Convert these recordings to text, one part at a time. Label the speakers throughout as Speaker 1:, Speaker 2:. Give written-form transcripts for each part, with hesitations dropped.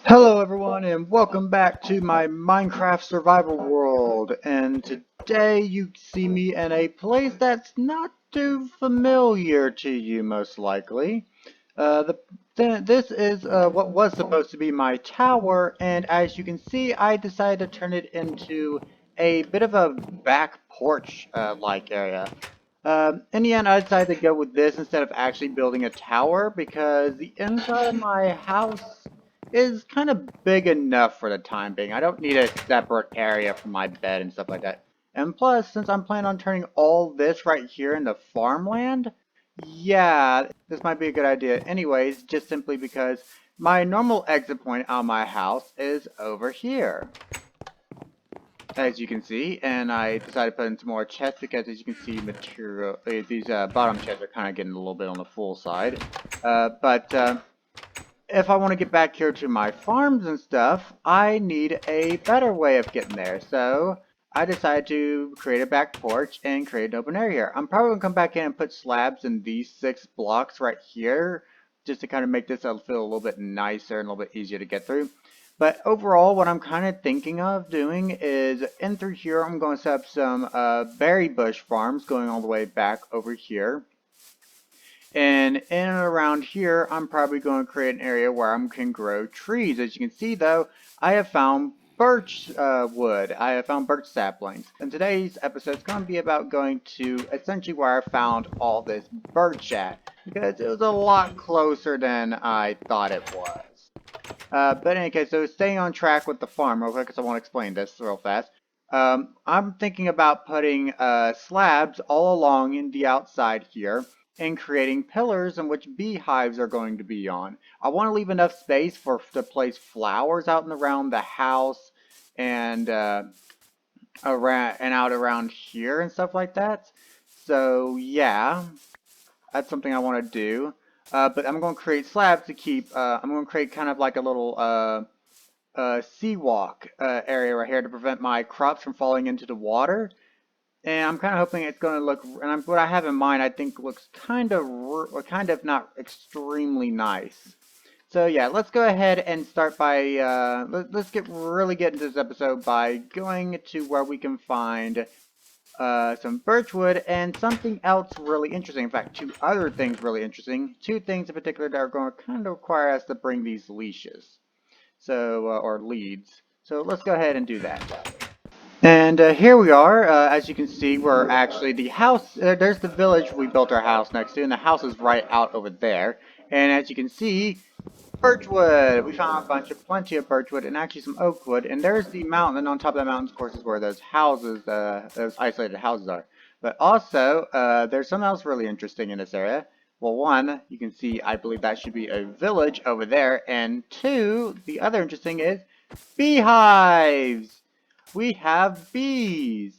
Speaker 1: Hello everyone and welcome back to my Minecraft survival world, and today you see me in a place that's not too familiar to you most likely. This is what was supposed to be my tower, and as you can see I decided to turn it into a bit of a back porch like area. In the end, I decided to go with this instead of actually building a tower because the inside of my house is kind of big enough for the time being. I don't need a separate area for my bed and stuff like that. And plus, since I'm planning on turning all this right here into farmland, yeah, this might be a good idea. Anyways, just simply because my normal exit point out of my house is over here, as you can see, and I decided to put in some more chests because, as you can see, these bottom chests are kind of getting a little bit on the full side. But if I want to get back here to my farms and stuff, I need a better way of getting there. So I decided to create a back porch and create an open area here. I'm probably going to come back in and put slabs in these 6 blocks right here, just to kind of make this feel a little bit nicer and a little bit easier to get through. But overall, what I'm kind of thinking of doing is in through here, I'm going to set up some berry bush farms going all the way back over here. And in and around here, I'm probably going to create an area where I can grow trees. As you can see, though, I have found birch wood. I have found birch saplings. And today's episode is going to be about going to essentially where I found all this birch at, because it was a lot closer than I thought it was. But in any case, so staying on track with the farm real quick, because I want to explain this real fast. I'm thinking about putting slabs all along in the outside here and creating pillars in which beehives are going to be on. I want to leave enough space to place flowers out and around the house and out around here and stuff like that. So yeah, that's something I want to do. But I'm going to create slabs to keep. I'm going to create kind of like a little seawalk area right here to prevent my crops from falling into the water. And I'm kind of hoping it's going to look, what I have in mind, I think looks kind of not extremely nice. So yeah, let's go ahead and start by, let's really get into this episode by going to where we can find some birchwood and something else really interesting. In fact, two other things really interesting. Two things in particular that are going to kind of require us to bring these leashes. So, or leads. So let's go ahead and do that. And here we are. As you can see, we're actually the house. There's the village we built our house next to, and the house is right out over there. And as you can see, birchwood. We found plenty of birchwood and actually some oak wood. And there's the mountain, and on top of that mountain, of course, is where those houses, those isolated houses are. But also, there's something else really interesting in this area. Well, one, you can see, I believe that should be a village over there. And two, the other interesting is beehives. We have bees.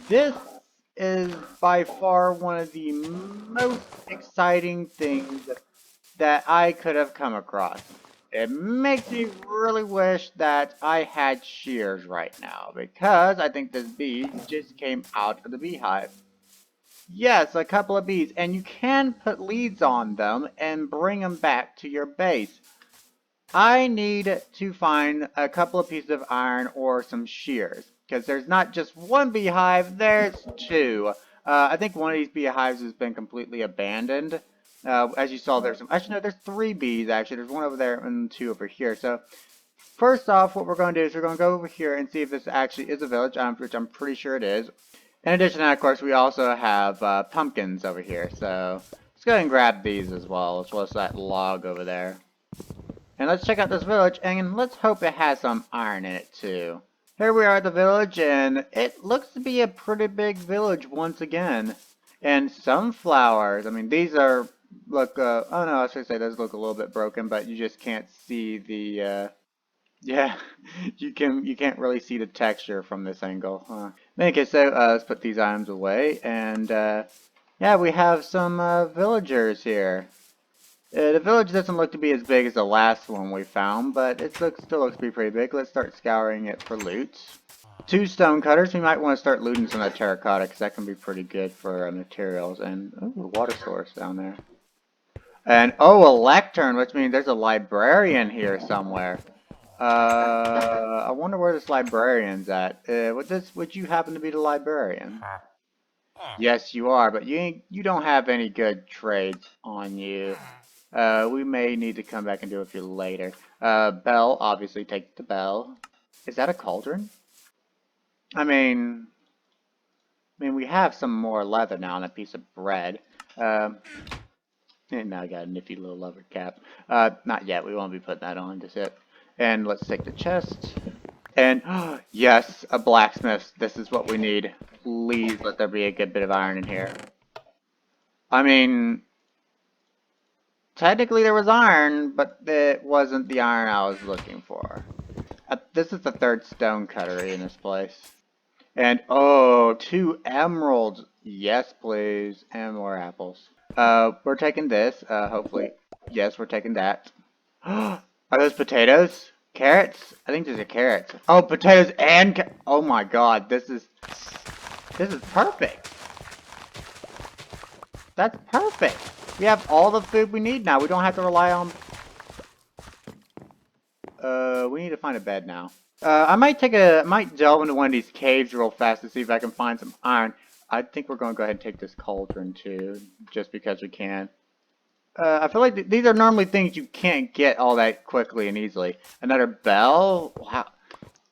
Speaker 1: This is by far one of the most exciting things that I could have come across. It makes me really wish that I had shears right now, because I think this bee just came out of the beehive. Yes, a couple of bees, and you can put leads on them and bring them back to your base. I need to find a couple of pieces of iron or some shears, because there's not just one beehive, there's two. I think one of these beehives has been completely abandoned. As you saw, there's some, actually no, there's 3 bees actually. There's one over there and 2 over here. So first off, what we're going to do is we're going to go over here and see if this actually is a village, which I'm pretty sure it is. In addition to that, of course, we also have pumpkins over here. So let's go ahead and grab these as well as that log over there. And let's check out this village, and let's hope it has some iron in it too. Here we are at the village, and it looks to be a pretty big village once again. And some flowers. I mean, these are, look, oh no, I should say those look a little bit broken, but you just can't see the, yeah, you can't really see the texture from this angle, huh? In any case, so, let's put these items away, and, yeah, we have some, villagers here. The village doesn't look to be as big as the last one we found, but still looks to be pretty big. Let's start scouring it for loot. 2 stone cutters. We might want to start looting some of that terracotta, because that can be pretty good for materials. And, oh, a water source down there. And, oh, a lectern, which means there's a librarian here somewhere. I wonder where this librarian's at. Would you happen to be the librarian? Yes, you are, but you don't have any good trades on you. We may need to come back and do it for you later. Bell, obviously take the bell. Is that a cauldron? I mean, we have some more leather now and a piece of bread. Um, and now I got a nifty little leather cap. Not yet. We won't be putting that on just yet. And let's take the chest. And yes, a blacksmith. This is what we need. Please let there be a good bit of iron in here. I mean, technically there was iron, but it wasn't the iron I was looking for. This is the third stone cuttery in this place. And oh, 2 emeralds. Yes, please. And more apples. We're taking this. Hopefully. Yes, we're taking that. Are those potatoes? Carrots? I think these are carrots. Oh, potatoes and oh my god, this is perfect. That's perfect. We have all the food we need now. We don't have to rely on. We need to find a bed now. I might delve into one of these caves real fast to see if I can find some iron. I think we're going to go ahead and take this cauldron too, just because we can. I feel like these are normally things you can't get all that quickly and easily. Another bell? Wow.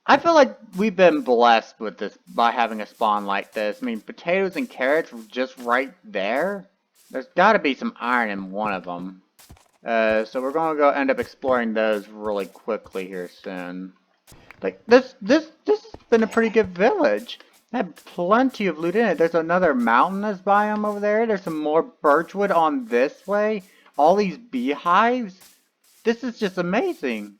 Speaker 1: I feel like we've been blessed with this by having a spawn like this. I mean, potatoes and carrots were just right there. There's got to be some iron in one of them. So we're going to go end up exploring those really quickly here soon. Like, this has been a pretty good village. It had plenty of loot in it. There's another mountainous biome over there. There's some more birchwood on this way. All these beehives. This is just amazing.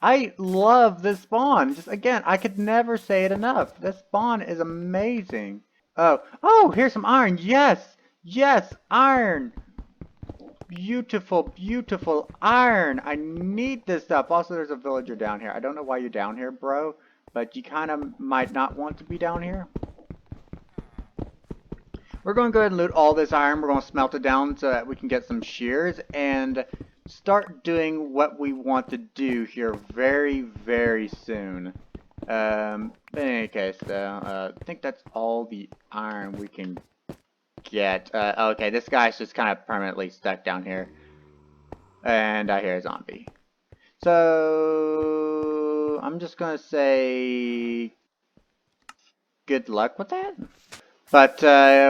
Speaker 1: I love this spawn. Just again, I could never say it enough. This spawn is amazing. Oh, here's some iron. Yes, yes, iron. Beautiful, beautiful iron. I need this stuff. Also, there's a villager down here. I don't know why you're down here, bro, but you kind of might not want to be down here. We're going to go ahead and loot all this iron. We're going to smelt it down so that we can get some shears and start doing what we want to do here very, very soon. In any case, though, I think that's all the iron we can get. Okay, this guy's just kind of permanently stuck down here. And I hear a zombie. So, I'm just going to say good luck with that. But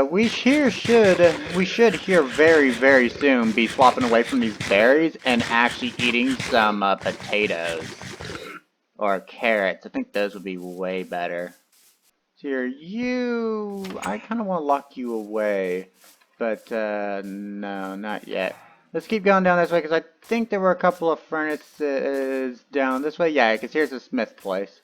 Speaker 1: we should here very, very soon be swapping away from these berries and actually eating some potatoes or carrots. I think those would be way better. So here, I kind of want to lock you away, but no, not yet. Let's keep going down this way because I think there were a couple of furnaces down this way. Yeah, because here's the smith place.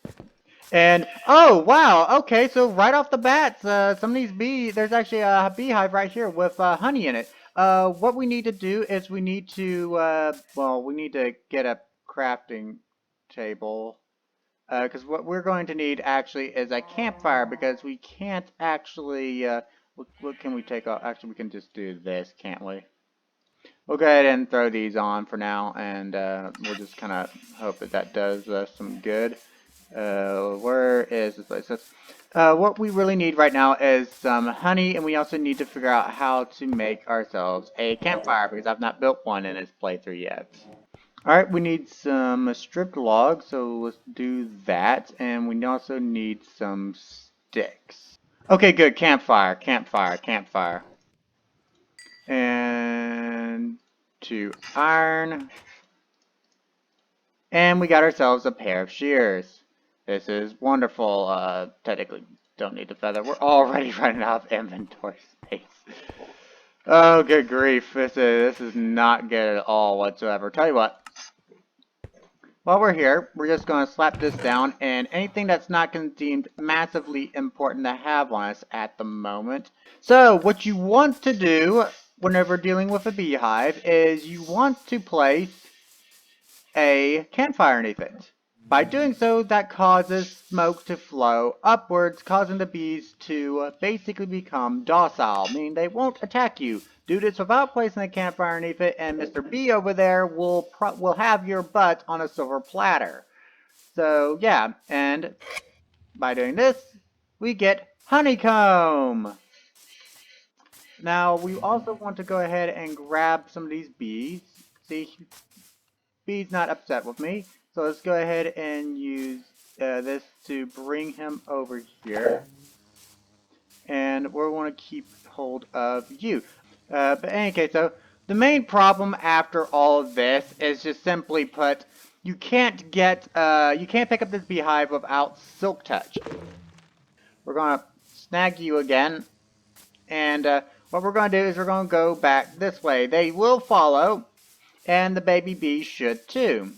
Speaker 1: And, oh, wow, okay, so right off the bat, some of these there's actually a beehive right here with honey in it. What we need to do is we need to, we need to get a crafting table. Because what we're going to need actually is a campfire because we can't actually, what can we take off? Actually, we can just do this, can't we? We'll go ahead and throw these on for now, and we'll just kind of hope that that does some good. Where is this place? What we really need right now is some honey, and we also need to figure out how to make ourselves a campfire because I've not built one in this playthrough yet. Alright, we need some stripped logs, so let's do that, and we also need some sticks. Okay, good, campfire, campfire, campfire. And 2 iron. And we got ourselves a pair of shears. This is wonderful. Technically, don't need the feather. We're already running out of inventory space. Oh, good grief. This is not good at all whatsoever. Tell you what. While we're here, we're just going to slap this down, and anything that's not deemed massively important to have on us at the moment. So, what you want to do whenever dealing with a beehive is you want to place a campfire underneath it. By doing so, that causes smoke to flow upwards, causing the bees to basically become docile, meaning they won't attack you. Do this without placing a campfire underneath it, and Mr. Bee over there will have your butt on a silver platter. So yeah, and by doing this, we get honeycomb. Now we also want to go ahead and grab some of these bees. See, Bee's not upset with me. So let's go ahead and use this to bring him over here. And we want to keep hold of you. But in any case, though, the main problem after all of this is just simply put, you can't pick up this beehive without Silk Touch. We're gonna snag you again, and what we're gonna do is we're gonna go back this way. They will follow, and the baby bees should too.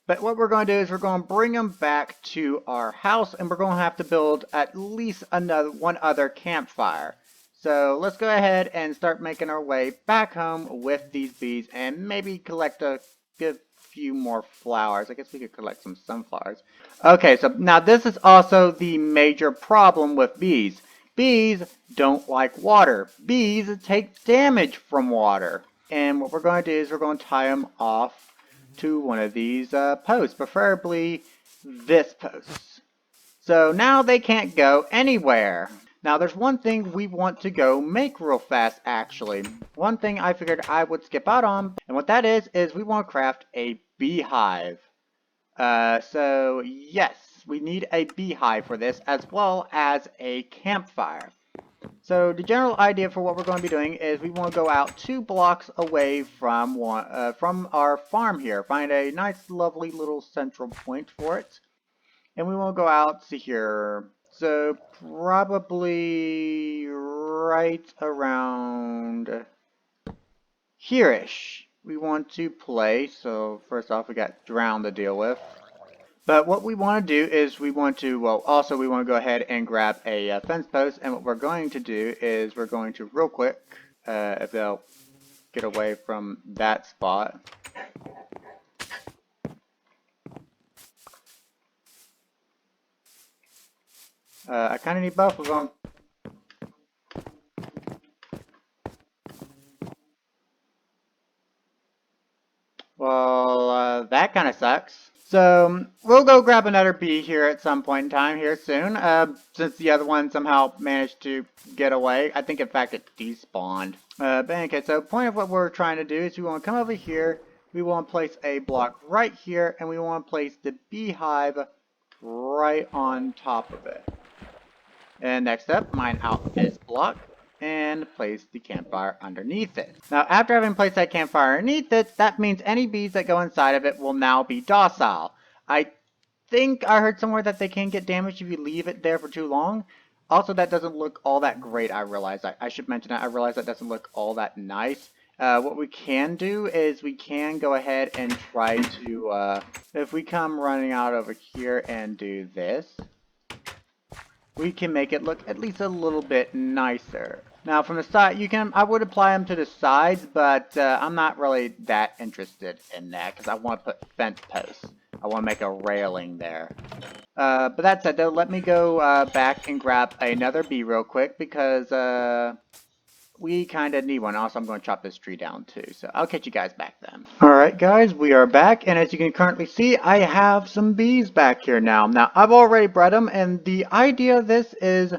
Speaker 1: But what we're going to do is we're going to bring them back to our house, and we're going to have to build at least one other campfire. So let's go ahead and start making our way back home with these bees and maybe collect a good few more flowers. I guess we could collect some sunflowers. Okay, so now this is also the major problem with bees. Bees don't like water. Bees take damage from water. And what we're going to do is we're going to tie them off to one of these posts, preferably this post. So now they can't go anywhere. Now there's one thing we want to go make real fast actually. One thing I figured I would skip out on, and what that is we want to craft a beehive. So yes, we need a beehive for this as well as a campfire. So the general idea for what we're going to be doing is we want to go out 2 blocks away from our farm here. Find a nice, lovely little central point for it, and we want to go out to here. So probably right around here-ish. We want to place. So first off, we got drown to deal with. But what we want to do is we want to, well, also we want to go ahead and grab a fence post, and what we're going to do is we're going to real quick, if they'll get away from that spot. I kind of need both of them. Well, that kind of sucks. So we'll go grab another bee here at some point in time here soon, since the other one somehow managed to get away. I think in fact it despawned. But anyway, so the point of what we're trying to do is we want to come over here, we want to place a block right here, and we want to place the beehive right on top of it. And next up, mine out this block and place the campfire underneath it. Now, after having placed that campfire underneath it, that means any bees that go inside of it will now be docile. I think I heard somewhere that they can get damaged if you leave it there for too long. Also, that doesn't look all that great, I realize. I should mention that. I realize that doesn't look all that nice. What we can do is we can go ahead and try to, if we come running out over here and do this, we can make it look at least a little bit nicer. Now from the side, I would apply them to the sides, but I'm not really that interested in that because I want to put fence posts. I want to make a railing there. But that said though, let me go back and grab another bee real quick because we kind of need one. Also, I'm going to chop this tree down too. So I'll catch you guys back then. Alright guys, we are back, and as you can currently see, I have some bees back here now. Now, I've already bred them, and the idea of this is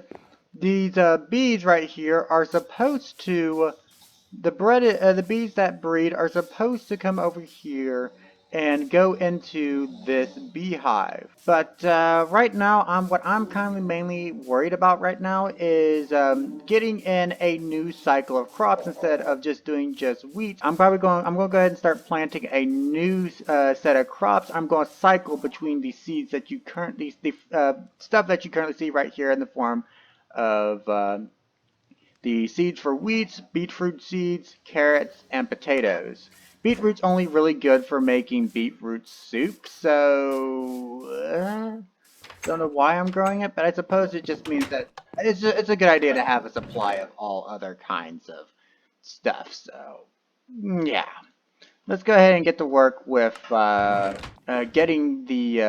Speaker 1: these bees right here are supposed to, the bees that breed are supposed to come over here and go into this beehive. But right now, what I'm kind of mainly worried about right now is getting in a new cycle of crops instead of just doing just wheat. I'm going to go ahead and start planting a new set of crops. I'm going to cycle between the seeds that you currently, stuff that you currently see right here in the form of the seeds for wheat, beetroot seeds, carrots, and potatoes. Beetroot's only really good for making beetroot soup, so don't know why I'm growing it, but I suppose it just means that it's a good idea to have a supply of all other kinds of stuff, so yeah. let's go ahead and get to work with getting the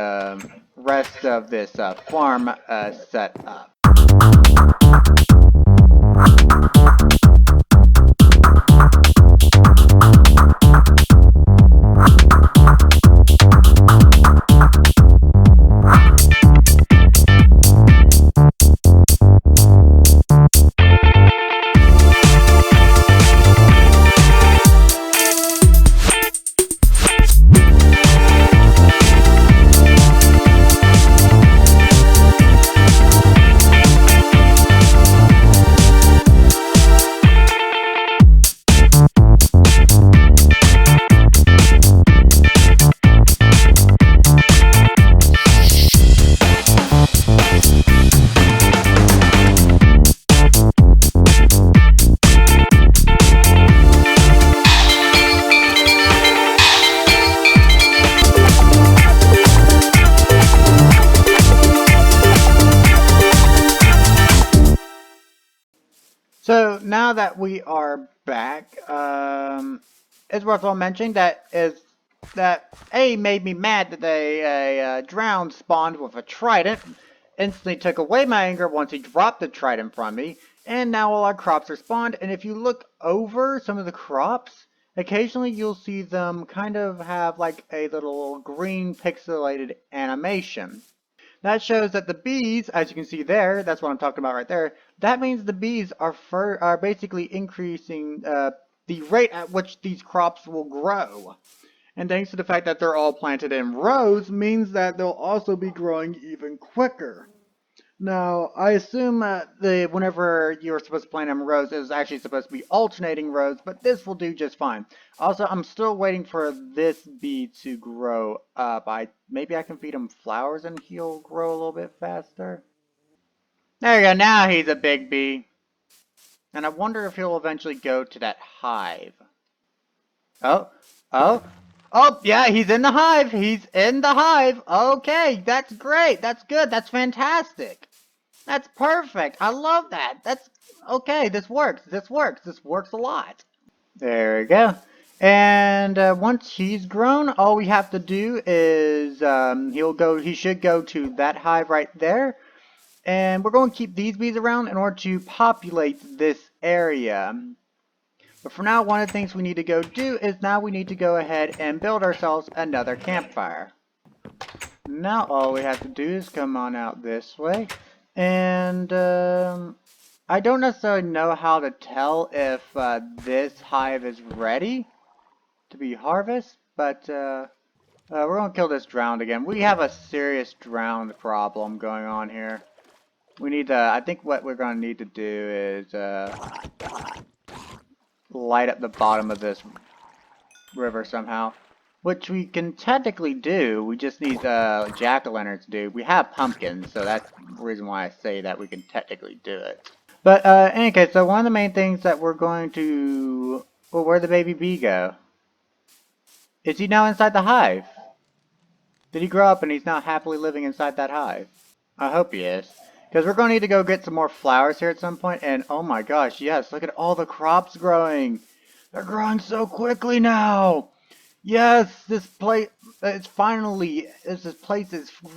Speaker 1: rest of this farm set up. So now that we are back, it's worthwhile mentioning that A made me mad that a drowned spawned with a trident, instantly took away my anger once he dropped the trident from me, and now all our crops are spawned. And if you look over some of the crops, occasionally you'll see them kind of have like a little green pixelated animation. That shows that the bees, as you can see there, that's what I'm talking about right there, that means the bees are basically increasing the rate at which these crops will grow. And thanks to the fact that they're all planted in rows means that they'll also be growing even quicker. Now, I assume whenever you're supposed to plant them rows, it was actually supposed to be alternating rows, but this will do just fine. Also, I'm still waiting for this bee to grow up. Maybe I can feed him flowers and he'll grow a little bit faster. There you go, now he's a big bee. And I wonder if he'll eventually go to that hive. Oh, oh, oh, yeah, he's in the hive. He's in the hive. Okay, that's great. That's good. That's fantastic. That's perfect. I love that. That's okay. This works. This works. This works a lot. There we go. And once he's grown, all we have to do is he should go to that hive right there. And we're going to keep these bees around in order to populate this area. But for now, one of the things we need to go do is now we need to go ahead and build ourselves another campfire. Now all we have to do is come on out this way. And I don't necessarily know how to tell if this hive is ready to be harvested, but we're going to kill this drowned again. We have a serious drowned problem going on here. We need to, I think what we're going to need to do is light up the bottom of this river somehow. Which we can technically do, we just need jack-o'-lanterns to do. We have pumpkins, so that's the reason why I say that we can technically do it. But in any case, so one of the main things that we're going to... Well, where'd the baby bee go? Is he now inside the hive? Did he grow up and he's now happily living inside that hive? I hope he is. Because we're going to need to go get some more flowers here at some point, and oh my gosh, yes, look at all the crops growing! They're growing so quickly now! Yes, this place is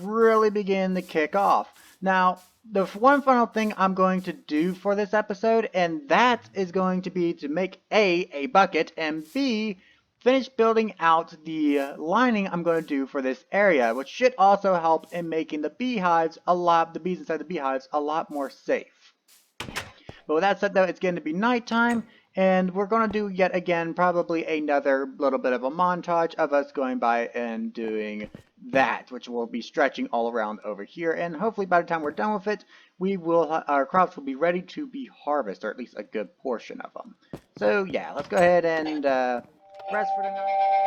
Speaker 1: really beginning to kick off. Now, the one final thing I'm going to do for this episode, and that is going to be to make a bucket, and B, finish building out the lining I'm going to do for this area, which should also help in making the bees inside the beehives a lot more safe. But with that said, though, it's going to be nighttime. And we're going to do yet again probably another little bit of a montage of us going by and doing that, which will be stretching all around over here. And hopefully by the time we're done with it, our crops will be ready to be harvested, or at least a good portion of them. So yeah, let's go ahead and rest for the night.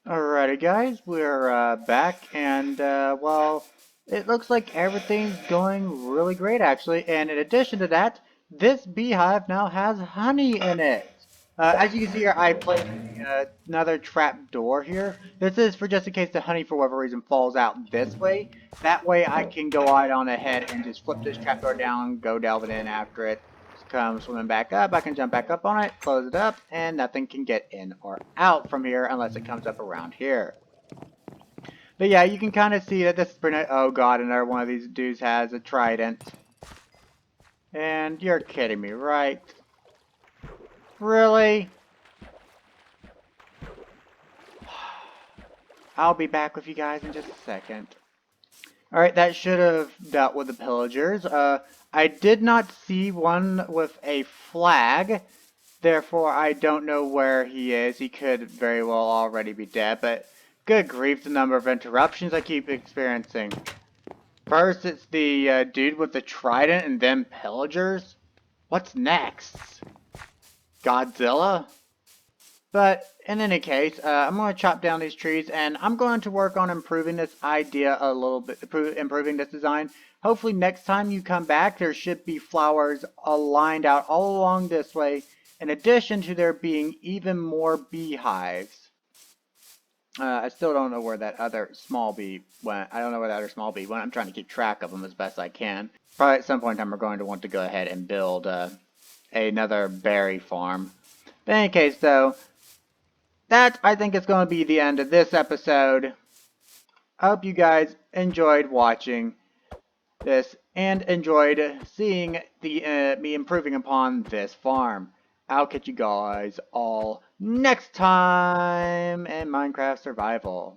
Speaker 1: Alrighty guys, we're back and well, it looks like everything's going really great actually, and in addition to that, this beehive now has honey in it. As you can see here, I placed another trap door here. This is for just in case the honey for whatever reason falls out this way. That way I can go right on ahead and just flip this trap door down, go delving in after it, come swimming back up. I can jump back up on it, close it up, and nothing can get in or out from here unless it comes up around here. But yeah, you can kind of see that this is pretty. Oh god, another one of these dudes has a trident. And you're kidding me, right? Really? I'll be back with you guys in just a second. Alright, that should have dealt with the pillagers. I did not see one with a flag. Therefore, I don't know where he is. He could very well already be dead, but good grief, the number of interruptions I keep experiencing. First, it's the dude with the trident, and then pillagers. What's next? Godzilla? But in any case, I'm going to chop down these trees, and I'm going to work on improving this idea a little bit, improving this design. Hopefully next time you come back, there should be flowers lined out all along this way, in addition to there being even more beehives. I still don't know where that other small bee went. I don't know where that other small bee went. I'm trying to keep track of them as best I can. Probably at some point in time we're going to want to go ahead and build another berry farm. But in any case, though, that, I think, is going to be the end of this episode. I hope you guys enjoyed watching this and enjoyed seeing the me improving upon this farm. I'll catch you guys all next time in Minecraft Survival.